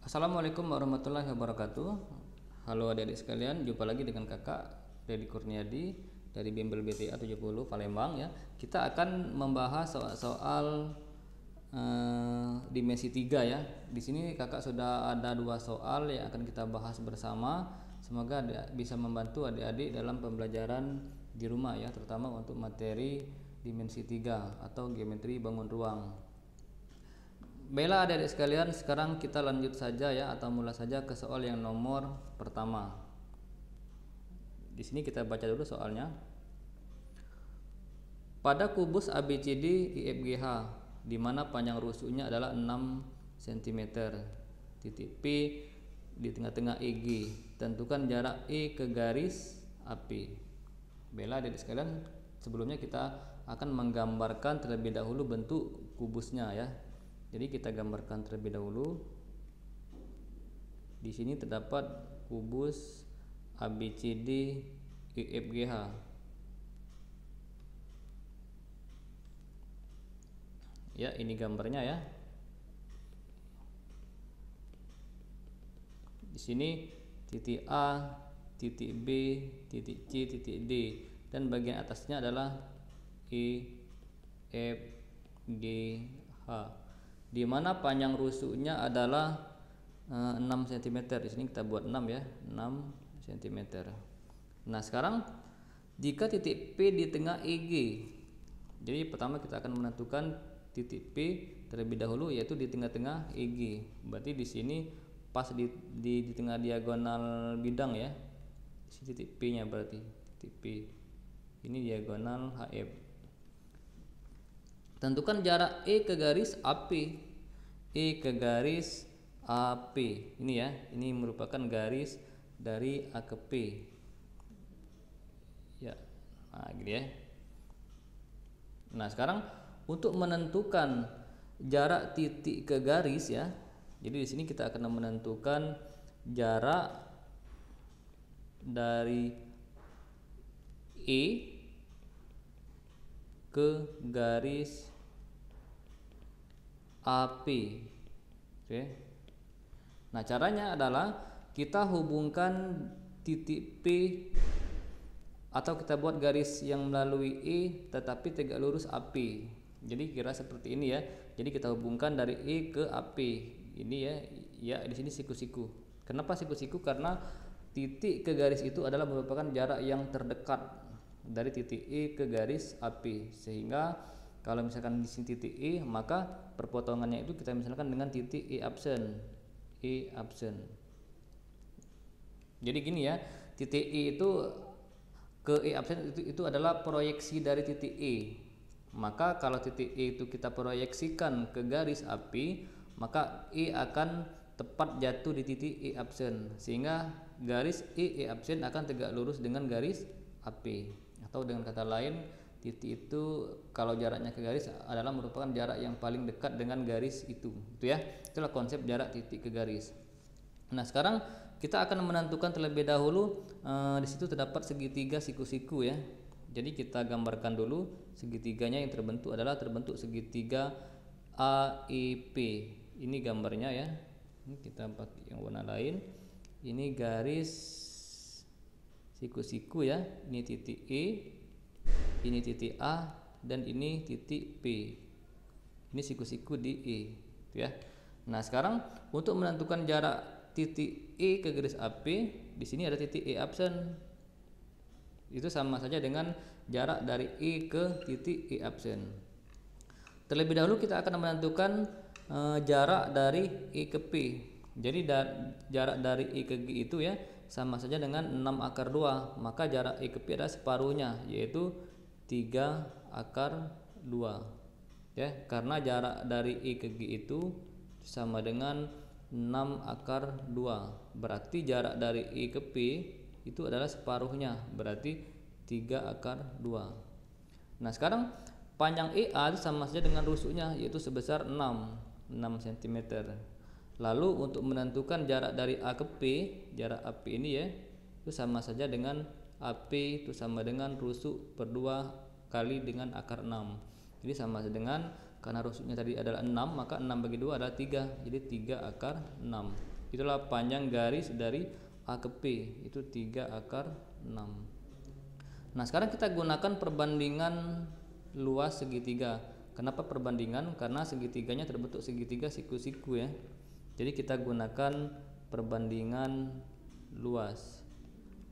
Assalamualaikum warahmatullahi wabarakatuh. Halo adik-adik sekalian, jumpa lagi dengan kakak Dedi Kurniadi dari Bimbel BTA 70 Palembang ya. Kita akan membahas soal dimensi 3 ya. Di sini kakak sudah ada dua soal yang akan kita bahas bersama. Semoga bisa membantu adik-adik dalam pembelajaran di rumah ya, terutama untuk materi dimensi 3 atau geometri bangun ruang. Baiklah adik-adik sekalian, sekarang kita lanjut saja ya, atau mulai saja ke soal yang nomor pertama. Di sini kita baca dulu soalnya. Pada kubus ABCD IFGH, di mana panjang rusuknya adalah 6 cm, titik P di tengah-tengah EG, tentukan jarak E ke garis AP. Baiklah adik-adik sekalian, sebelumnya kita akan menggambarkan terlebih dahulu bentuk kubusnya ya. Jadi kita gambarkan terlebih dahulu. Di sini terdapat kubus ABCD EFGH. Ya, ini gambarnya ya. Di sini titik A, titik B, titik C, titik D, dan bagian atasnya adalah E, F, G, H. Di mana panjang rusuknya adalah 6 cm. Di sini kita buat 6 ya, 6 cm. Nah, sekarang jika titik P di tengah EG, jadi pertama kita akan menentukan titik P terlebih dahulu, yaitu di tengah-tengah EG. Berarti di sini pas di tengah diagonal bidang ya. Di sini titik P-nya, berarti titik P. Ini diagonal HF. Tentukan jarak E ke garis AP. E ke garis AP. Ini ya, ini merupakan garis dari A ke P. Ya. Nah, gitu ya. Nah, sekarang untuk menentukan jarak titik ke garis ya. Jadi di sini kita akan menentukan jarak dari E ke garis AP. Oke. Nah, caranya adalah kita hubungkan titik P, atau kita buat garis yang melalui E tetapi tegak lurus AP. Jadi kira seperti ini ya. Jadi kita hubungkan dari E ke AP. Ini ya, ya di sini siku-siku. Kenapa siku-siku? Karena titik ke garis itu adalah merupakan jarak yang terdekat dari titik E ke garis AP, sehingga kalau misalkan di sini titik E, maka perpotongannya itu kita misalkan dengan titik E absen. E absen. Jadi gini ya, titik E itu ke E absen itu adalah proyeksi dari titik E. Maka kalau titik E itu kita proyeksikan ke garis AP, maka E akan tepat jatuh di titik E absen, sehingga garis E absen akan tegak lurus dengan garis AP. Atau dengan kata lain, titik itu kalau jaraknya ke garis adalah merupakan jarak yang paling dekat dengan garis itu ya. Itulah konsep jarak titik ke garis. Nah, sekarang kita akan menentukan terlebih dahulu di situ terdapat segitiga siku-siku ya. Jadi kita gambarkan dulu segitiganya. Yang terbentuk segitiga AEP. Ini gambarnya ya. Ini kita pakai yang warna lain. Ini garis siku-siku ya. Ini titik E, ini titik A, dan ini titik P. Ini siku-siku di E ya. Nah, sekarang untuk menentukan jarak titik E ke garis AP, di sini ada titik E absen. Itu sama saja dengan jarak dari E ke titik E absen. Terlebih dahulu kita akan menentukan jarak dari E ke P. Jadi jarak dari E ke G itu ya sama saja dengan 6 akar 2. Maka jarak E ke P adalah separuhnya, yaitu 3 akar 2 ya, karena jarak dari E ke G itu sama dengan 6 akar 2. Berarti jarak dari E ke P itu adalah separuhnya, berarti 3 akar 2. Nah, sekarang panjang EA sama saja dengan rusuknya, yaitu sebesar 6 cm. Lalu untuk menentukan jarak dari A ke P, jarak AP ini ya, itu sama saja dengan AP itu sama dengan rusuk per 2 kali dengan akar 6. Jadi sama dengan, karena rusuknya tadi adalah 6, maka 6 bagi 2 adalah 3. Jadi 3 akar 6. Itulah panjang garis dari A ke P, itu 3 akar 6. Nah sekarang kita gunakan perbandingan luas segitiga. Kenapa perbandingan? Karena segitiganya terbentuk segitiga siku-siku ya. Jadi kita gunakan perbandingan luas.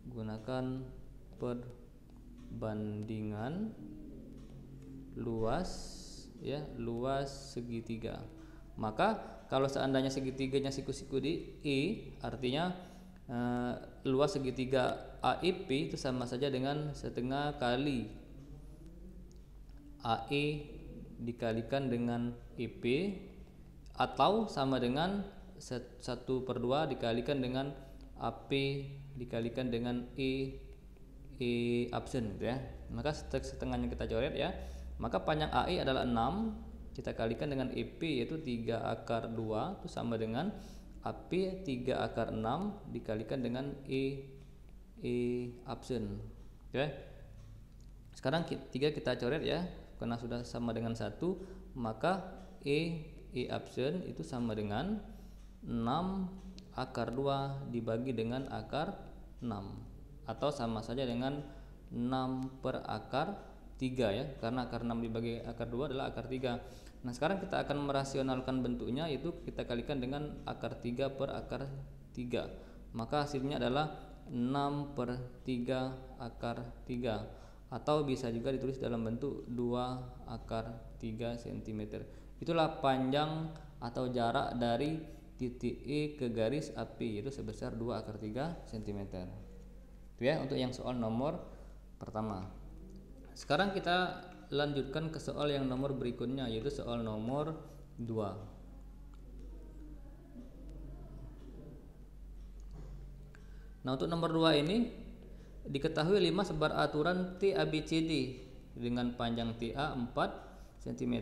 Gunakan perbandingan luas ya, luas segitiga. Maka kalau seandainya segitiganya siku-siku di E, artinya luas segitiga AEP itu sama saja dengan setengah kali AE dikalikan dengan EP, atau sama dengan 1/2 dikalikan dengan AP dikalikan dengan E absen gitu ya. Maka setengahnya kita coret ya. Maka panjang AE adalah 6, kita kalikan dengan EP yaitu 3 akar 2 itu sama dengan AP 3 akar 6 dikalikan dengan E absen. Oke. Sekarang 3 kita coret ya, karena sudah sama dengan 1, maka E absen itu sama dengan 6 akar 2 dibagi dengan akar 6, atau sama saja dengan 6 per akar 3 ya, karena akar 6 dibagi akar 2 adalah akar 3. Nah sekarang kita akan merasionalkan bentuknya, yaitu kita kalikan dengan akar 3 per akar 3, maka hasilnya adalah 6 per 3 akar 3, atau bisa juga ditulis dalam bentuk 2 akar 3 cm. Itulah panjang atau jarak dari titik E ke garis AP, yaitu sebesar 2 akar 3 cm. Itu ya untuk yang soal nomor pertama. Sekarang kita lanjutkan ke soal yang nomor berikutnya, yaitu soal nomor 2. Nah untuk nomor 2 ini diketahui 5 sebar aturan T ABCD dengan panjang TA 4 cm,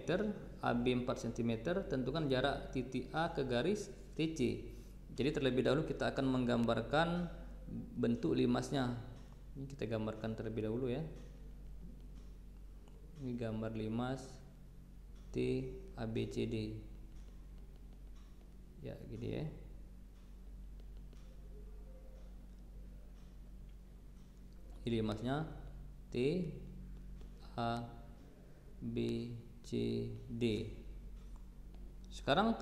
AB 4 cm. Tentukan jarak titik A ke garis TC. Jadi terlebih dahulu kita akan menggambarkan bentuk limasnya. Ini kita gambarkan terlebih dahulu ya. Ini gambar limas T ABCD ya, gini ya. Ini limasnya T A B C D. Sekarang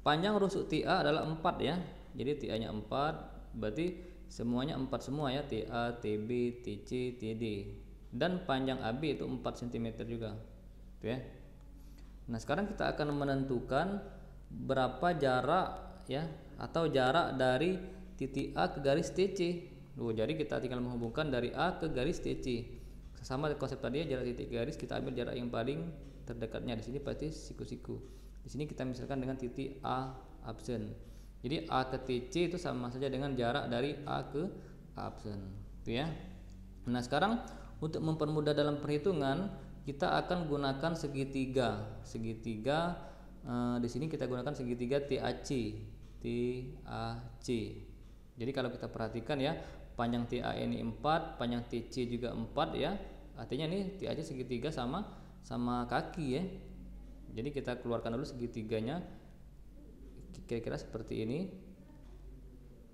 panjang rusuk TA adalah 4 ya. Jadi TA nya 4, berarti semuanya 4 semua ya, TA, TB, TC, TD. Dan panjang AB itu 4 cm juga. Tuh ya. Nah, sekarang kita akan menentukan berapa jarak ya, atau jarak dari titik A ke garis TC. Jadi kita tinggal menghubungkan dari A ke garis TC. Sama konsep tadi ya, jarak titik garis kita ambil jarak yang paling terdekatnya. Di sini pasti siku-siku. Di sini kita misalkan dengan titik A absen. Jadi A ke TC itu sama saja dengan jarak dari A ke absen. Itu ya. Nah, sekarang untuk mempermudah dalam perhitungan, kita akan gunakan segitiga. Di sini kita gunakan segitiga TAC. Jadi kalau kita perhatikan ya, panjang TA ini 4, panjang TC juga 4 ya. Artinya ini TAC segitiga sama kaki ya. Jadi kita keluarkan dulu segitiganya. Kira-kira seperti ini.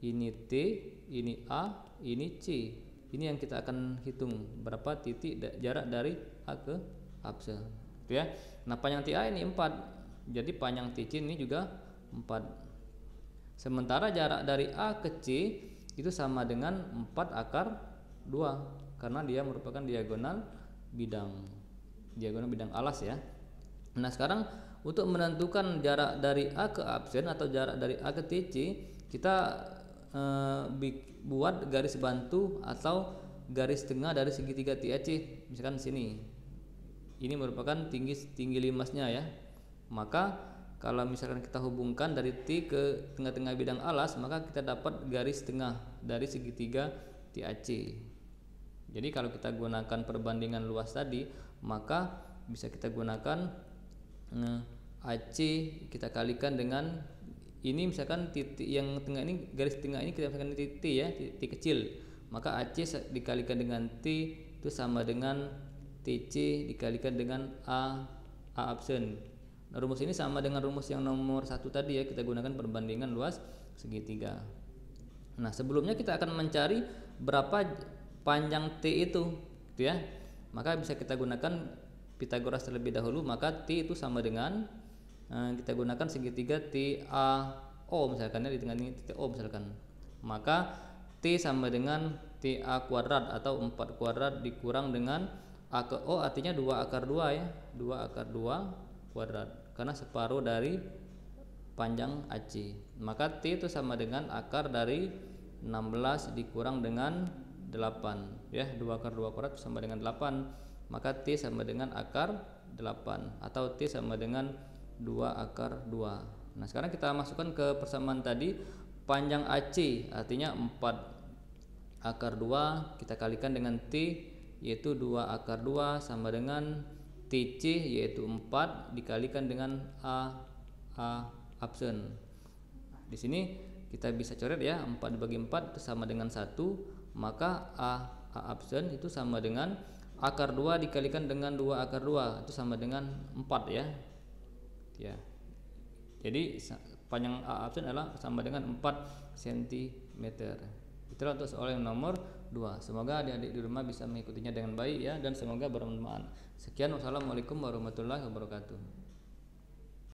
Ini T, ini A, ini C. Ini yang kita akan hitung berapa titik jarak dari A ke absen, gitu ya. Nah, panjang TA ini 4. Jadi panjang TC ini juga 4. Sementara jarak dari A ke C itu sama dengan 4 akar 2 karena dia merupakan diagonal bidang alas ya. Nah, sekarang untuk menentukan jarak dari A ke absen atau jarak dari A ke TC, kita buat garis bantu atau garis tengah dari segitiga TAC. Misalkan sini, ini merupakan tinggi limasnya ya. Maka kalau misalkan kita hubungkan dari T ke tengah-tengah bidang alas, maka kita dapat garis tengah dari segitiga TAC. Jadi kalau kita gunakan perbandingan luas tadi, maka bisa kita gunakan AC kita kalikan dengan ini, misalkan titik yang tengah ini, garis tengah ini kita misalkan titik ya, titik kecil, maka AC dikalikan dengan T itu sama dengan TC dikalikan dengan A absen. Nah, rumus ini sama dengan rumus yang nomor 1 tadi ya, kita gunakan perbandingan luas segitiga. Nah, sebelumnya kita akan mencari berapa panjang T itu, gitu ya. Maka bisa kita gunakan Pitagoras terlebih dahulu, maka T itu sama dengan kita gunakan segitiga TAO misalkan ya, di tengah ini titik O misalkan. Maka T sama dengan TA kuadrat atau 4 kuadrat dikurang dengan A ke O, artinya 2 akar 2 ya, 2 akar 2 kuadrat, karena separuh dari panjang AC. Maka T itu sama dengan akar dari 16 dikurang dengan 8 ya, 2 akar 2 kuadrat sama dengan 8. Maka T sama dengan akar 8 atau T sama dengan 2 akar 2. Nah, sekarang kita masukkan ke persamaan tadi. Panjang AC artinya 4 akar 2 kita kalikan dengan T, yaitu 2 akar 2 sama dengan TC, yaitu 4 dikalikan dengan A absen. Di sini kita bisa coret ya, 4 dibagi 4 itu sama dengan 1, maka A absen itu sama dengan akar 2 dikalikan dengan 2 akar 2 itu sama dengan 4 ya. Ya. Jadi panjang A absen adalah sama dengan 4 cm. Itulah untuk soal yang nomor 2. Semoga adik-adik di rumah bisa mengikutinya dengan baik ya, dan semoga bermanfaat. Sekian, wassalamualaikum warahmatullahi wabarakatuh.